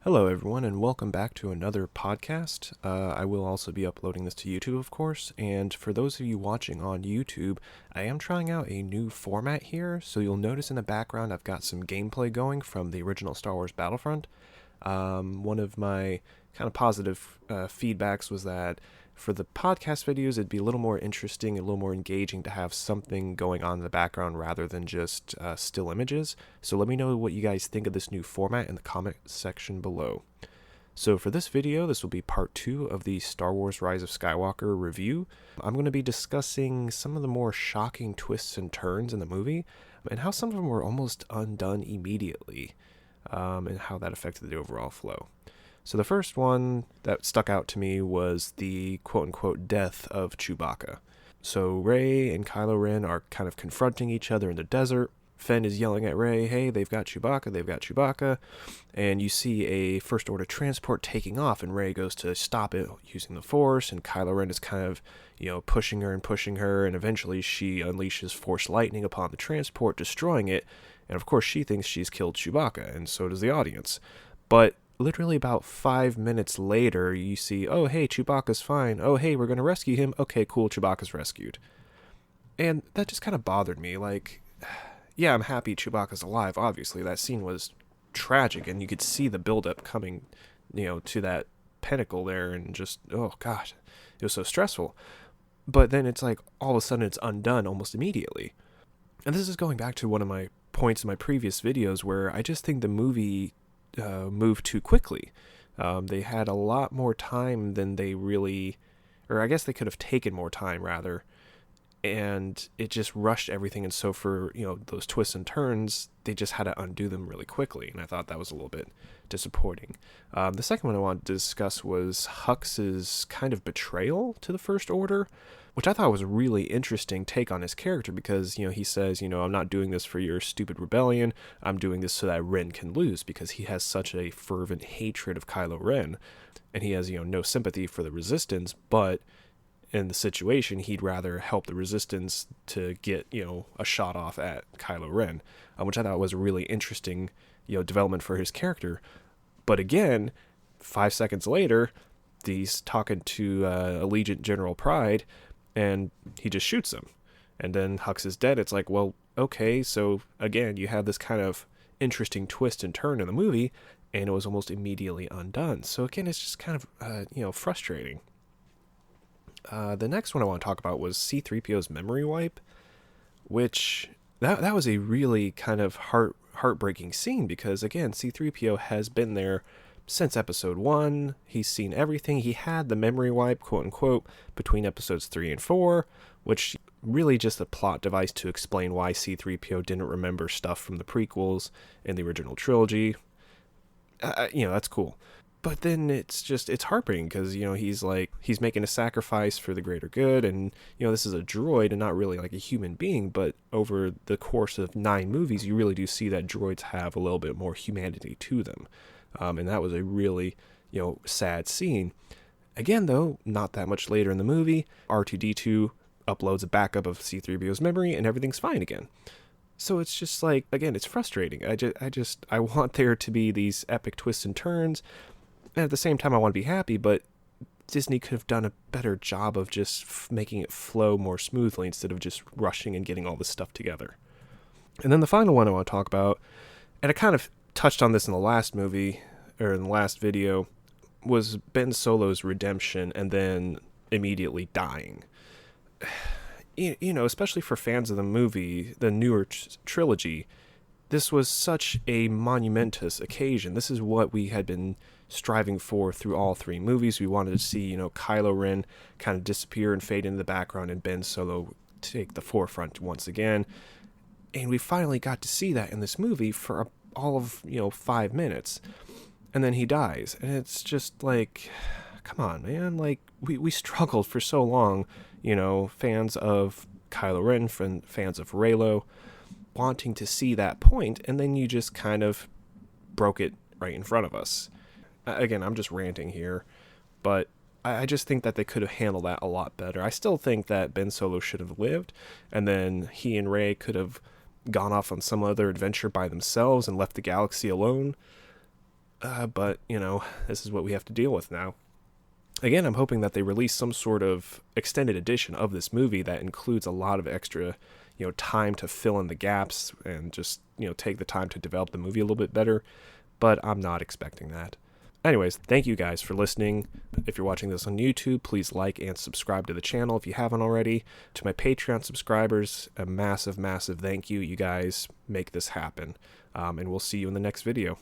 Hello, everyone, and welcome back to another podcast. I will also be uploading this to YouTube, of course. And for those of you watching on YouTube, I am trying out a new format here. So you'll notice in the background I've got some gameplay going from the original Star Wars Battlefront. One of my kind of positive feedbacks was that for the podcast videos, it'd be a little more interesting, a little more engaging to have something going on in the background rather than just still images. So let me know what you guys think of this new format in the comment section below. So for this video, this will be part 2 of the Star Wars Rise of Skywalker review. I'm going to be discussing some of the more shocking twists and turns in the movie, and how some of them were almost undone immediately, and how that affected the overall flow. So the first one that stuck out to me was the quote-unquote death of Chewbacca. So Rey and Kylo Ren are kind of confronting each other in the desert. Finn is yelling at Rey, hey, they've got Chewbacca. And you see a First Order transport taking off, and Rey goes to stop it using the Force, and Kylo Ren is kind of, pushing her, and eventually she unleashes Force lightning upon the transport, destroying it. And of course she thinks she's killed Chewbacca, and so does the audience. But literally about 5 minutes later, you see, oh, hey, Chewbacca's fine. Oh, hey, we're going to rescue him. Okay, cool, Chewbacca's rescued. And that just kind of bothered me. Like, yeah, I'm happy Chewbacca's alive, obviously. That scene was tragic, and you could see the buildup coming, to that pinnacle there, and just, oh, gosh, it was so stressful. But then it's like, all of a sudden, it's undone almost immediately. And this is going back to one of my points in my previous videos where I just think the movie moved too quickly. They had a lot more time than they really, or I guess they could have taken more time rather, and it just rushed everything. And so for those twists and turns, they just had to undo them really quickly, and I thought that was a little bit disappointing. The second one I wanted to discuss was Hux's kind of betrayal to the First Order, which I thought was a really interesting take on his character, because, he says, I'm not doing this for your stupid rebellion. I'm doing this so that Ren can lose, because he has such a fervent hatred of Kylo Ren, and he has, no sympathy for the Resistance, but in the situation, he'd rather help the Resistance to get, a shot off at Kylo Ren, which I thought was a really interesting, development for his character. But again, 5 seconds later, he's talking to Allegiant General Pride, and he just shoots him. And then Hux is dead. It's like, well, okay, so again, you have this kind of interesting twist and turn in the movie, and it was almost immediately undone. So again, it's just kind of, frustrating. The next one I want to talk about was C-3PO's memory wipe, which that was a really kind of heartbreaking scene, because again, C-3PO has been there since episode 1. He's seen everything. He had the memory wipe, quote unquote, between episodes 3 and 4, which really just a plot device to explain why C-3PO didn't remember stuff from the prequels and the original trilogy. That's cool. But then it's heartbreaking, because, he's making a sacrifice for the greater good, and, this is a droid and not really like a human being, but over the course of 9 movies, you really do see that droids have a little bit more humanity to them. And that was a really, sad scene. Again, though, not that much later in the movie, R2-D2 uploads a backup of C-3PO's memory, and everything's fine again. So it's just like, again, it's frustrating. I want there to be these epic twists and turns, and at the same time, I want to be happy, but Disney could have done a better job of just making it flow more smoothly instead of just rushing and getting all this stuff together. And then the final one I want to talk about, and I kind of touched on this in the last movie, or in the last video, was Ben Solo's redemption and then immediately dying. Especially for fans of the movie, the newer trilogy, this was such a monumentous occasion. This is what we had been striving for through all 3 movies. We wanted to see, Kylo Ren kind of disappear and fade into the background, and Ben Solo take the forefront once again. And we finally got to see that in this movie for all of 5 minutes, and then he dies, and it's just like, come on, man. Like, we struggled for so long, fans of Kylo Ren, fans of Reylo, wanting to see that point, and then you just kind of broke it right in front of us. Again, I'm just ranting here, but I just think that they could have handled that a lot better. I still think that Ben Solo should have lived, and then he and Rey could have gone off on some other adventure by themselves and left the galaxy alone. But, this is what we have to deal with now. Again, I'm hoping that they release some sort of extended edition of this movie that includes a lot of extra, time to fill in the gaps and just, take the time to develop the movie a little bit better. But I'm not expecting that. Anyways, thank you guys for listening. If you're watching this on YouTube, please like and subscribe to the channel if you haven't already. To my Patreon subscribers, a massive, massive thank you. You guys make this happen. And we'll see you in the next video.